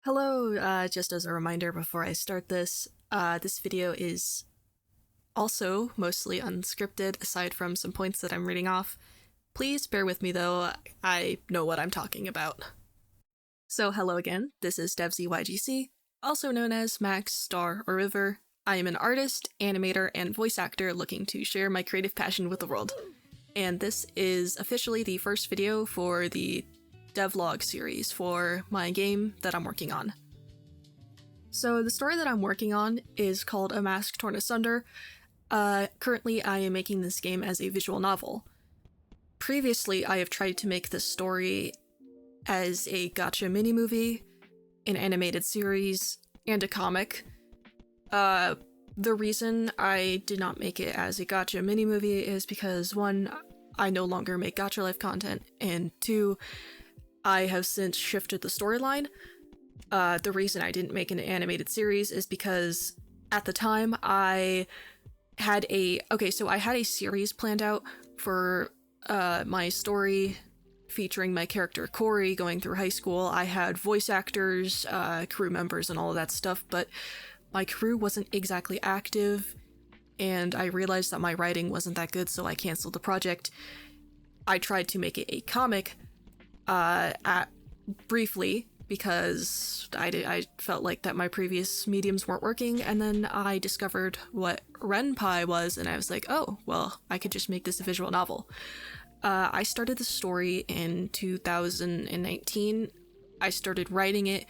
Hello, just as a reminder before I start this, this video is also mostly unscripted aside from some points that I'm reading off. Please bear with me though, I know what I'm talking about. So hello again, this is DevZYGC, also known as Max, Star, or River. I am an artist, animator, and voice actor looking to share my creative passion with the world. And this is officially the first video for the DEVLOG series for my game that I'm working on. So the story that I'm working on is called A Mask Torn Asunder. Currently I am making this game as a visual novel. Previously I have tried to make this story as a gacha mini-movie, an animated series, and a comic. The reason I did not make it as a gacha mini-movie is because 1, I no longer make gacha life content, and 2, I have since shifted the storyline. The reason I didn't make an animated series is because at the time I had a series planned out for my story featuring my character Corey going through high school. I had voice actors, crew members, and all of that stuff, but my crew wasn't exactly active, and I realized that my writing wasn't that good, so I canceled the project. I tried to make it a comic, briefly, because I felt like that my previous mediums weren't working, and then I discovered what Renpai was, and I was like, oh, well, I could just make this a visual novel. I started the story in 2019. I started writing it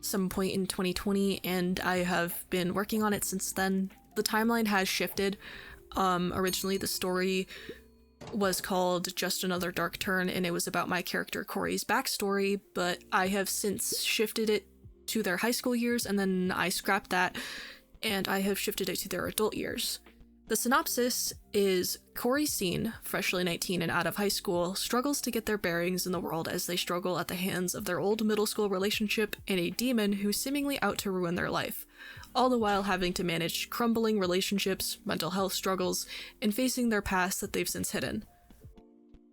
some point in 2020, and I have been working on it since then. The timeline has shifted. Originally the story was called Just Another Dark Turn, and it was about my character Corey's backstory, but I have since shifted it to their high school years, and then I scrapped that, and I have shifted it to their adult years. The synopsis is Corey Scene, freshly 19 and out of high school, struggles to get their bearings in the world as they struggle at the hands of their old middle school relationship and a demon who's seemingly out to ruin their life, all the while having to manage crumbling relationships, mental health struggles, and facing their past that they've since hidden.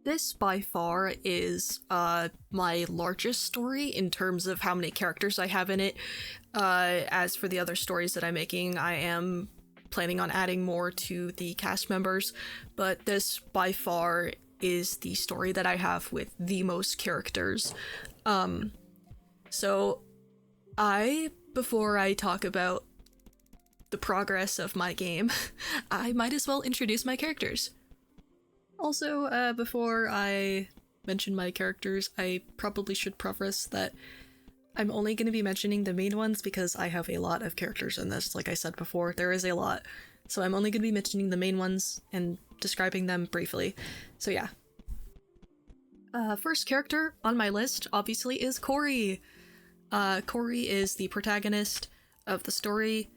This, by far, is my largest story in terms of how many characters I have in it. As for the other stories that I'm making, I am planning on adding more to the cast members, but this, by far, is the story that I have with the most characters. So, before I talk about the progress of my game, I might as well introduce my characters. Also, before I mention my characters, I probably should preface that I'm only going to be mentioning the main ones because I have a lot of characters in this. Like I said before, there is a lot. So I'm only going to be mentioning the main ones and describing them briefly. So yeah. First character on my list, obviously, is Corey. Corey is the protagonist of the story.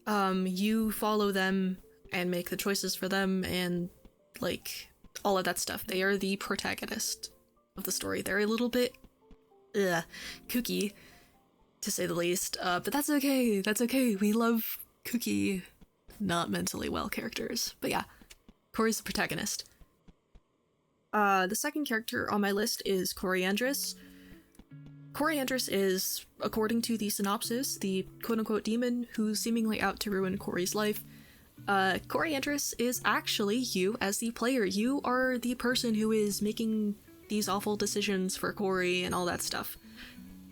You follow them and make the choices for them and, like, all of that stuff. They are the protagonist of the story. They're a little bit kooky, to say the least, but that's okay. That's okay. We love kooky, not mentally well characters. But yeah, Corey's the protagonist. The second character on my list is Coriandrus. Coriandrus is, according to the synopsis, the quote-unquote demon who's seemingly out to ruin Corey's life. Coriandrus is actually you as the player. You are the person who is making these awful decisions for Corey and all that stuff.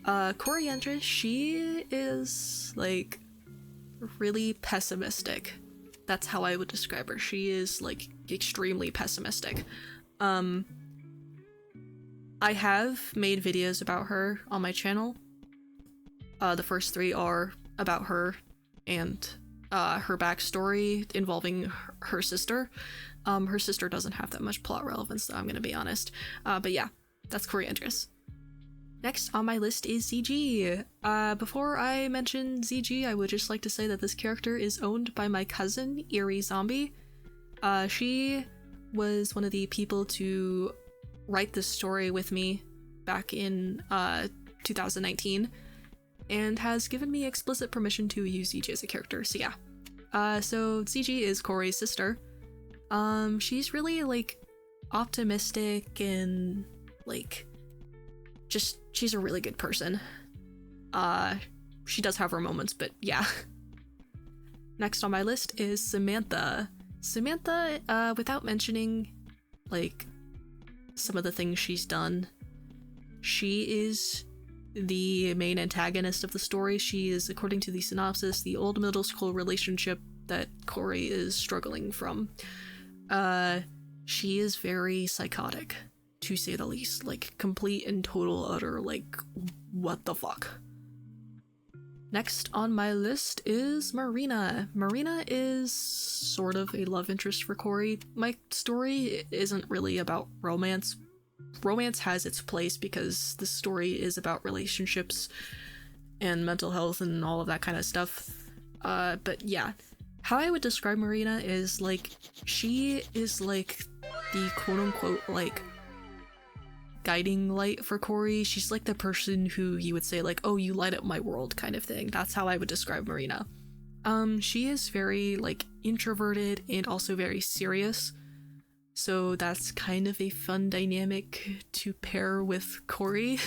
Coriandrus, she is, like, really pessimistic. That's how I would describe her. She is, like, extremely pessimistic. I have made videos about her on my channel. The first 3 are about her and her backstory involving her sister. Her sister doesn't have that much plot relevance, though, I'm gonna be honest. But yeah, that's Coriandrus. Next on my list is ZG. Before I mention ZG, I would just like to say that this character is owned by my cousin, Eerie Zombie. She was one of the people to write this story with me back in 2019, and has given me explicit permission to use ZG as a character, so yeah. So ZG is Corey's sister. She's really, like, optimistic and, like, just, she's a really good person. She does have her moments, but yeah. Next on my list is Samantha. Samantha, without mentioning, like, some of the things she's done, she is the main antagonist of the story. She is, according to the synopsis, the old middle school relationship that Corey is struggling from. She is very psychotic, to say the least. Like, complete and total utter, like, what the fuck. Next on my list is Marina. Marina is sort of a love interest for Corey. My story isn't really about romance. Romance has its place because the story is about relationships and mental health and all of that kind of stuff. But yeah, how I would describe Marina is, like, she is like the quote-unquote, like, guiding light for Corey. She's like the person who you would say, like, oh, you light up my world kind of thing. That's how I would describe Marina. She is very, like, introverted and also very serious, so that's kind of a fun dynamic to pair with Corey.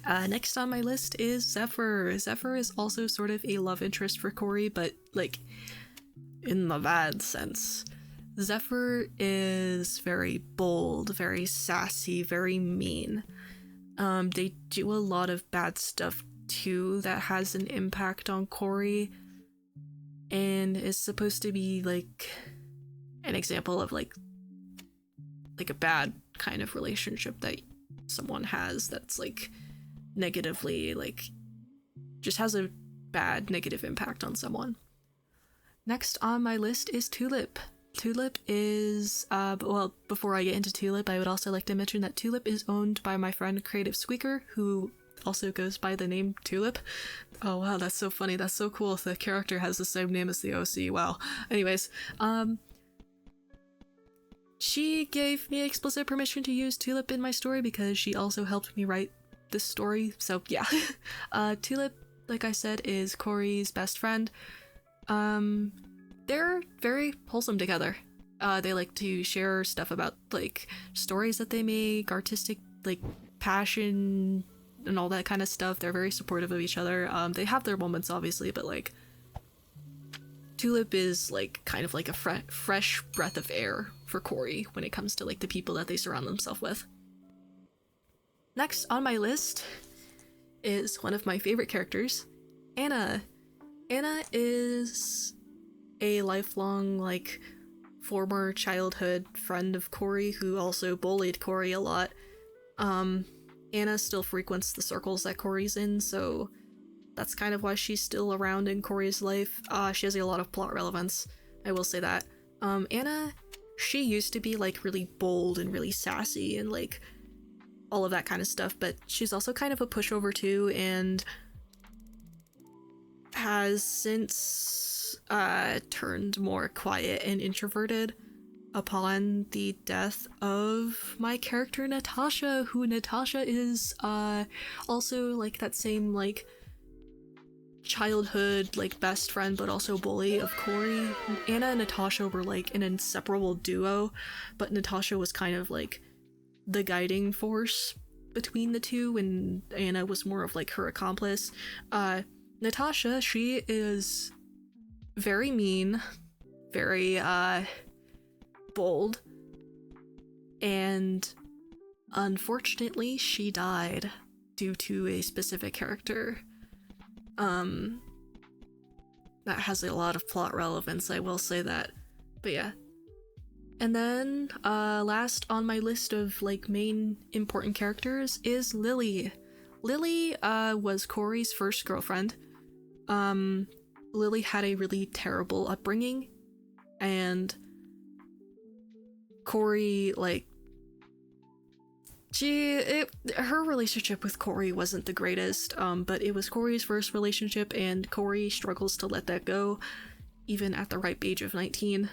Next on my list is Zephyr. Zephyr is also sort of a love interest for Corey, but, like, in the bad sense. Zephyr is very bold, very sassy, very mean. They do a lot of bad stuff too that has an impact on Corey, and is supposed to be like an example of like a bad kind of relationship that someone has that's like negatively, like, just has a bad negative impact on someone. Next on my list is Tulip. Tulip is, well, before I get into Tulip, I would also like to mention that Tulip is owned by my friend Creative Squeaker, who also goes by the name Tulip. Oh wow, that's so funny, that's so cool. The character has the same name as the OC, wow. Anyways, she gave me explicit permission to use Tulip in my story because she also helped me write this story, so yeah. Tulip, like I said, is Corey's best friend. They're very wholesome together. They like to share stuff about, like, stories that they make, artistic, like, passion, and all that kind of stuff. They're very supportive of each other. They have their moments, obviously, but, like, Tulip is, like, kind of like a fresh breath of air for Corey when it comes to, like, the people that they surround themselves with. Next on my list is one of my favorite characters, Anna. Anna is a lifelong, like, former childhood friend of Corey who also bullied Corey a lot. Anna still frequents the circles that Corey's in, so that's kind of why she's still around in Corey's life. She has a lot of plot relevance, I will say that. Anna, she used to be, like, really bold and really sassy and, like, all of that kind of stuff, but she's also kind of a pushover too, and has since turned more quiet and introverted upon the death of my character Natasha, who Natasha is also, like, that same, like, childhood, like, best friend but also bully of Corey. Anna and Natasha were, like, an inseparable duo, but Natasha was kind of, like, the guiding force between the two, and Anna was more of, like, her accomplice. Natasha, she is very mean, very, bold, and unfortunately she died due to a specific character. That has a lot of plot relevance, I will say that. But yeah. And then, last on my list of, like, main important characters is Lily. Lily, was Corey's first girlfriend. Lily had a really terrible upbringing, and Corey, like, her relationship with Corey wasn't the greatest, but it was Corey's first relationship, and Corey struggles to let that go, even at the ripe age of 19.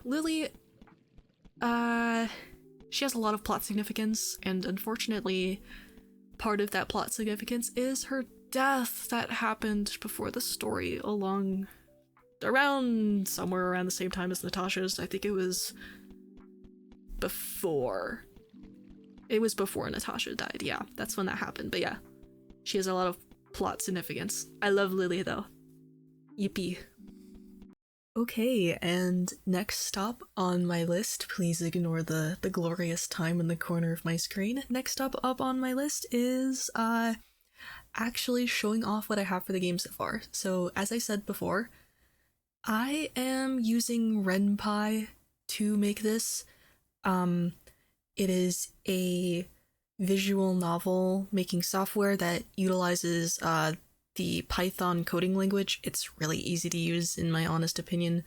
Lily, she has a lot of plot significance, and unfortunately, part of that plot significance is her death that happened before the story, around somewhere around the same time as Natasha's. I think it was before Natasha died. Yeah, that's when that happened. But yeah, She has a lot of plot significance. I love Lily though. Yippee. Okay, and next stop on my list, please ignore the glorious time in the corner of my screen. Next up on my list is actually showing off what I have for the game so far. So as I said before, I am using RenPy to make this. It is a visual novel making software that utilizes the Python coding language. It's really easy to use in my honest opinion.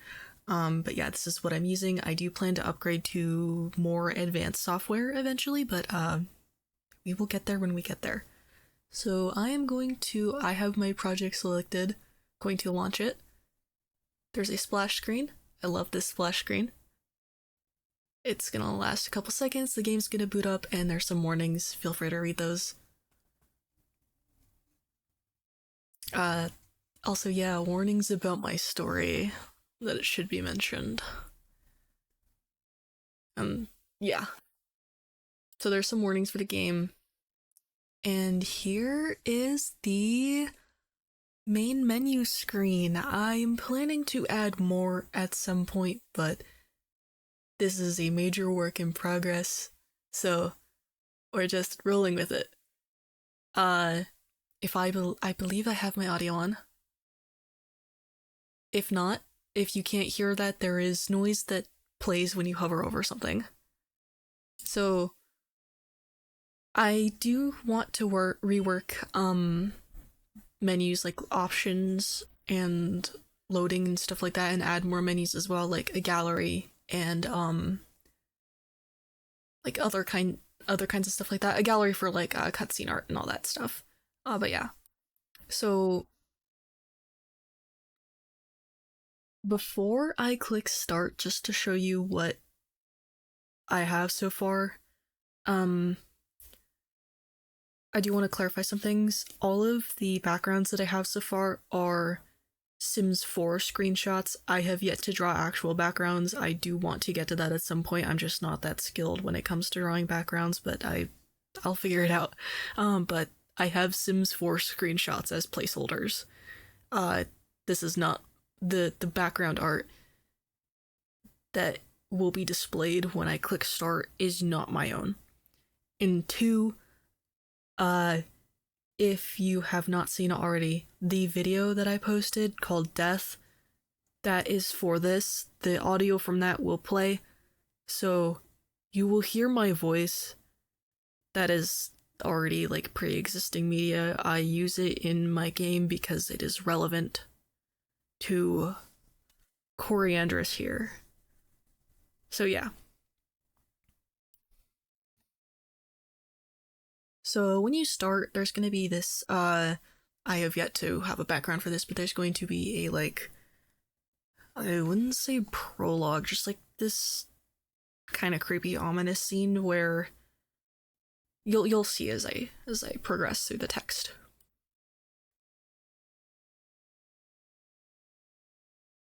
But yeah, this is what I'm using. I do plan to upgrade to more advanced software eventually, but we will get there when we get there. So I have my project selected, going to launch it. There's a splash screen. I love this splash screen. It's gonna last a couple seconds, the game's gonna boot up, and there's some warnings. Feel free to read those. Also, yeah, warnings about my story that it should be mentioned. Yeah. So there's some warnings for the game. And here is the main menu screen. I'm planning to add more at some point, but this is a major work in progress, so we're just rolling with it. If I believe I have my audio on. If not, if you can't hear that, there is noise that plays when you hover over something. So I do want to rework menus like options and loading and stuff like that, and add more menus as well, like a gallery and like other kinds of stuff like that. A gallery for like cutscene art and all that stuff. But yeah. So before I click start, just to show you what I have so far, I do want to clarify some things. All of the backgrounds that I have so far are Sims 4 screenshots. I have yet to draw actual backgrounds. I do want to get to that at some point. I'm just not that skilled when it comes to drawing backgrounds, but I'll figure it out. But I have Sims 4 screenshots as placeholders. This is not the background art that will be displayed when I click start is not my own. And two, if you have not seen it already, the video that I posted called Death, that is for this. The audio from that will play, so you will hear my voice. That is already like pre-existing media. I use it in my game because it is relevant to Coriandrus here. So yeah. So when you start, there's going to be this, I have yet to have a background for this, but there's going to be a, like, I wouldn't say prologue, just like this kind of creepy, ominous scene where you'll see as I progress through the text.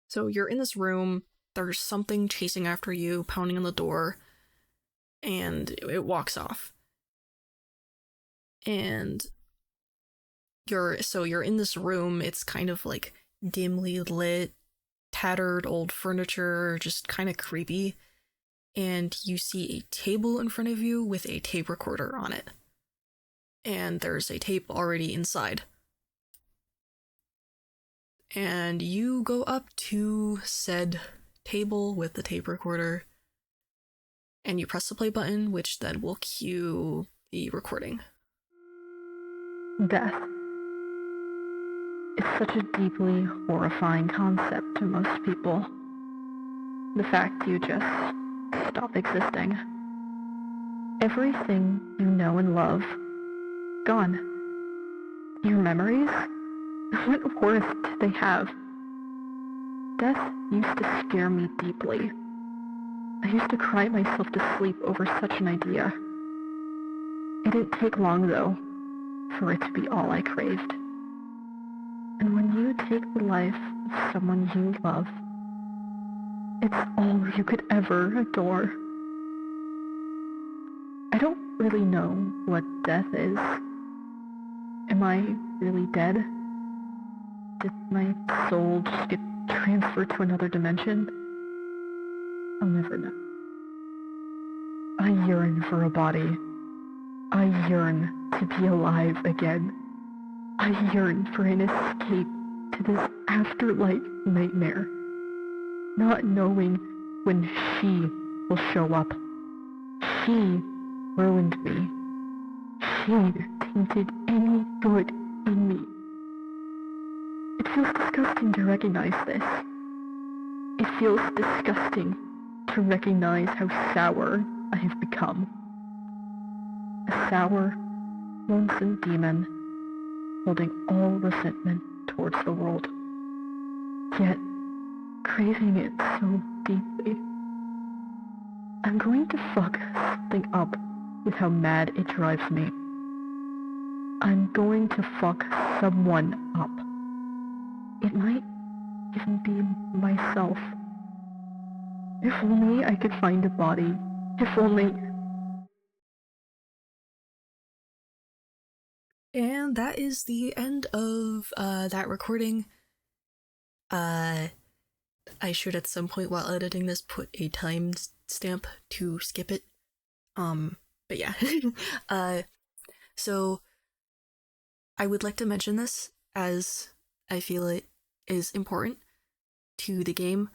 So you're in this room, there's something chasing after you, pounding on the door, and it walks off. And you're in this room, it's kind of like dimly lit, tattered old furniture, just kind of creepy, and you see a table in front of you with a tape recorder on it. And there's a tape already inside. And you go up to said table with the tape recorder, and you press the play button, which then will cue the recording. Death is such a deeply horrifying concept to most people. The fact you just stop existing. Everything you know and love, gone. Your memories? What worth do they have? Death used to scare me deeply. I used to cry myself to sleep over such an idea. It didn't take long, though, for it to be all I craved. And when you take the life of someone you love, it's all you could ever adore. I don't really know what death is. Am I really dead? Did my soul just get transferred to another dimension? I'll never know. I yearn for a body. I yearn to be alive again. I yearn for an escape to this afterlife nightmare. Not knowing when she will show up. She ruined me. She tainted any good in me. It feels disgusting to recognize this. It feels disgusting to recognize how sour I have become. A sour, lonesome demon holding all resentment towards the world, yet craving it so deeply. I'm going to fuck something up with how mad it drives me. I'm going to fuck someone up. It might even be myself. If only I could find a body. If only... And that is the end of that recording. I should at some point while editing this put a time stamp to skip it. But yeah. So I would like to mention this as I feel it is important to the game.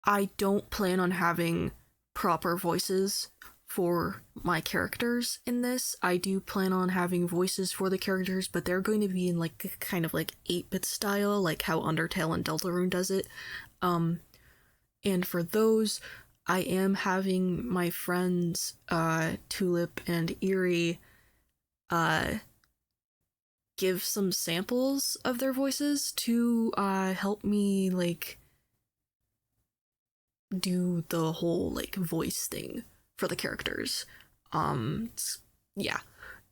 I don't plan on having proper voices for my characters in this. I do plan on having voices for the characters, but they're going to be in like kind of like 8-bit style, like how Undertale and Deltarune does it. And for those, I am having my friends Tulip and Eerie give some samples of their voices to help me like do the whole like voice thing for the characters. Yeah,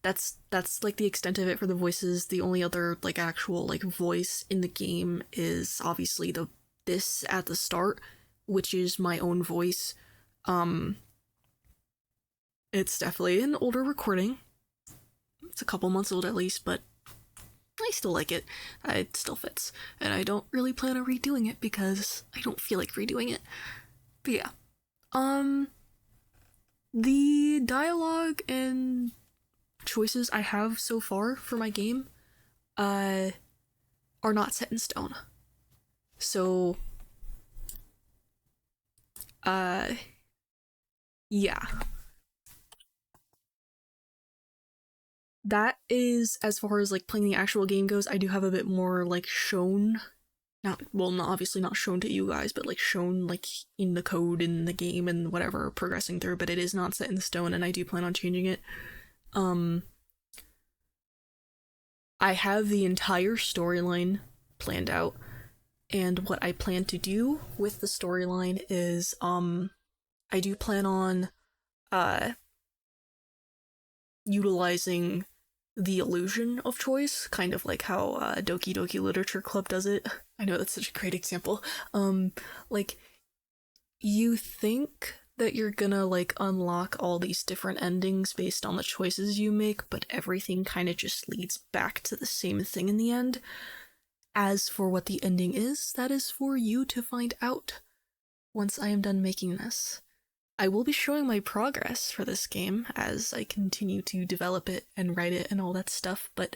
that's like the extent of it for the voices. The only other like actual like voice in the game is obviously this at the start, which is my own voice. It's definitely an older recording. It's a couple months old at least, but I still like it. It still fits, and I don't really plan on redoing it because I don't feel like redoing it. But yeah, the dialogue and choices I have so far for my game, are not set in stone. So, yeah. That is as far as like playing the actual game goes. I do have a bit more like shown, obviously not shown to you guys, but like shown like in the code in the game and whatever progressing through, but it is not set in stone and I do plan on changing it. I have the entire storyline planned out, and what I plan to do with the storyline is I do plan on utilizing the illusion of choice, kind of like how Doki Doki Literature Club does it. I know that's such a great example. Like, you think that you're gonna like unlock all these different endings based on the choices you make, but everything kind of just leads back to the same thing in the end. As for what the ending is, that is for you to find out once I am done making this. I will be showing my progress for this game as I continue to develop it and write it and all that stuff, but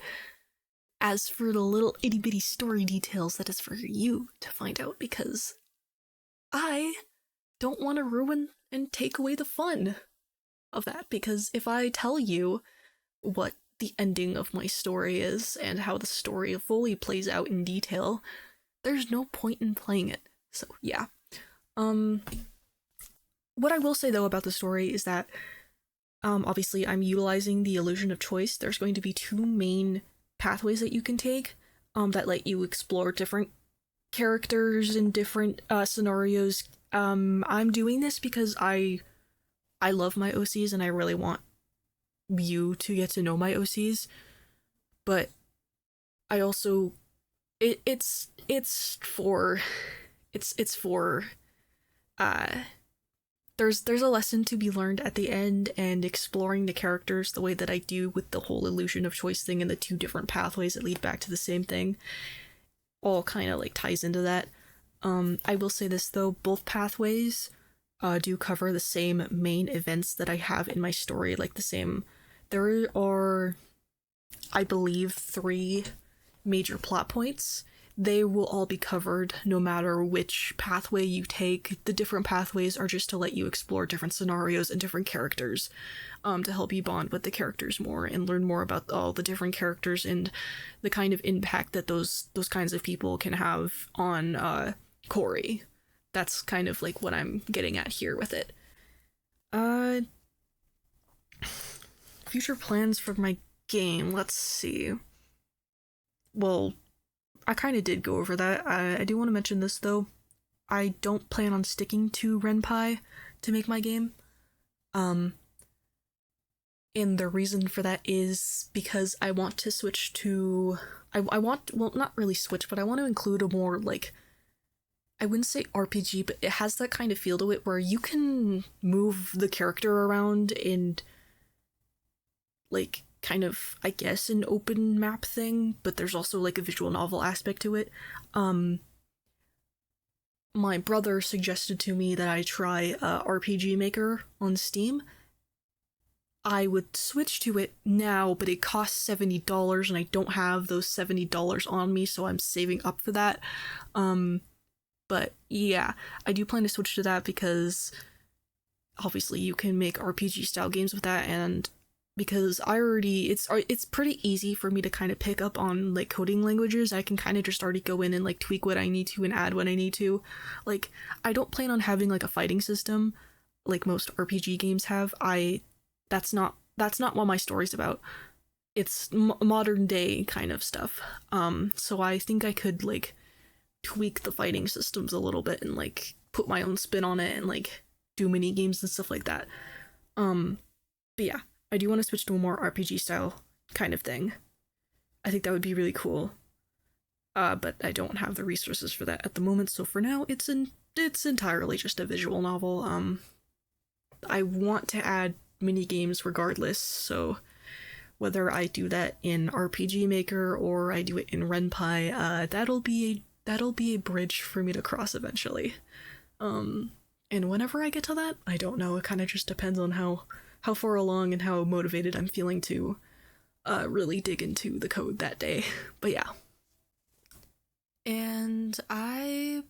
as for the little itty-bitty story details, that is for you to find out, because I don't want to ruin and take away the fun of that, because if I tell you what the ending of my story is and how the story fully plays out in detail, there's no point in playing it. So yeah. What I will say though about the story is that obviously I'm utilizing the illusion of choice. There's going to be 2 main pathways that you can take that let you explore different characters in different scenarios. I'm doing this because I love my OCs and I really want you to get to know my OCs, but I also it's for there's a lesson to be learned at the end, and exploring the characters the way that I do with the whole illusion of choice thing and the two different pathways that lead back to the same thing all kind of like ties into that. I will say this though, both pathways do cover the same main events that I have in my story, like the same. There are, I believe, 3 major plot points. They will all be covered no matter which pathway you take. The different pathways are just to let you explore different scenarios and different characters, to help you bond with the characters more and learn more about all the different characters and the kind of impact that those kinds of people can have on Corey. That's kind of like what I'm getting at here with it. Future plans for my game. Let's see. Well, I kind of did go over that. I do want to mention this, though. I don't plan on sticking to Ren'Py to make my game. And the reason for that is because I want to switch to... I want... Well, not really switch, but I want to include a more, like... I wouldn't say RPG, but it has that kind of feel to it where you can move the character around and, like, kind of, I guess, an open map thing, but there's also like a visual novel aspect to it. My brother suggested to me that I try RPG Maker on Steam. I would switch to it now, but it costs $70 and I don't have those $70 on me, so I'm saving up for that. But yeah, I do plan to switch to that because obviously you can make RPG style games with that, and because it's pretty easy for me to kind of pick up on like coding languages. I can kind of just already go in and like tweak what I need to and add what I need to. Like, I don't plan on having like a fighting system like most RPG games have. That's not what my story's about. It's modern day kind of stuff. So I think I could like tweak the fighting systems a little bit and like put my own spin on it and like do mini games and stuff like that. But yeah, I do want to switch to a more RPG style kind of thing. I think that would be really cool. But I don't have the resources for that at the moment, so for now it's entirely just a visual novel. I want to add mini games regardless, so whether I do that in RPG Maker or I do it in Ren'Py, that'll be a bridge for me to cross eventually. And whenever I get to that, I don't know. It kind of just depends on how far along and how motivated I'm feeling to really dig into the code that day. But yeah. And I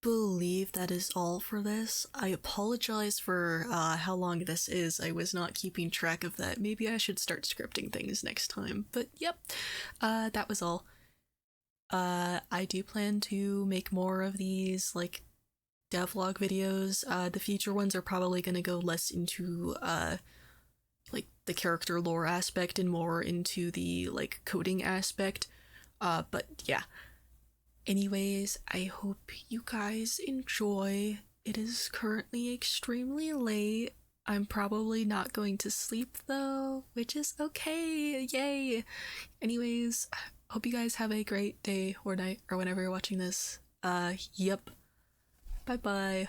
believe that is all for this. I apologize for how long this is. I was not keeping track of that. Maybe I should start scripting things next time. But yep, that was all. I do plan to make more of these, like, devlog videos. The future ones are probably going to go less into, like, the character lore aspect and more into the, like, coding aspect. But yeah. Anyways, I hope you guys enjoy. It is currently extremely late. I'm probably not going to sleep, though, which is okay. Yay! Anyways, hope you guys have a great day or night or whenever you're watching this. Yep. Bye-bye.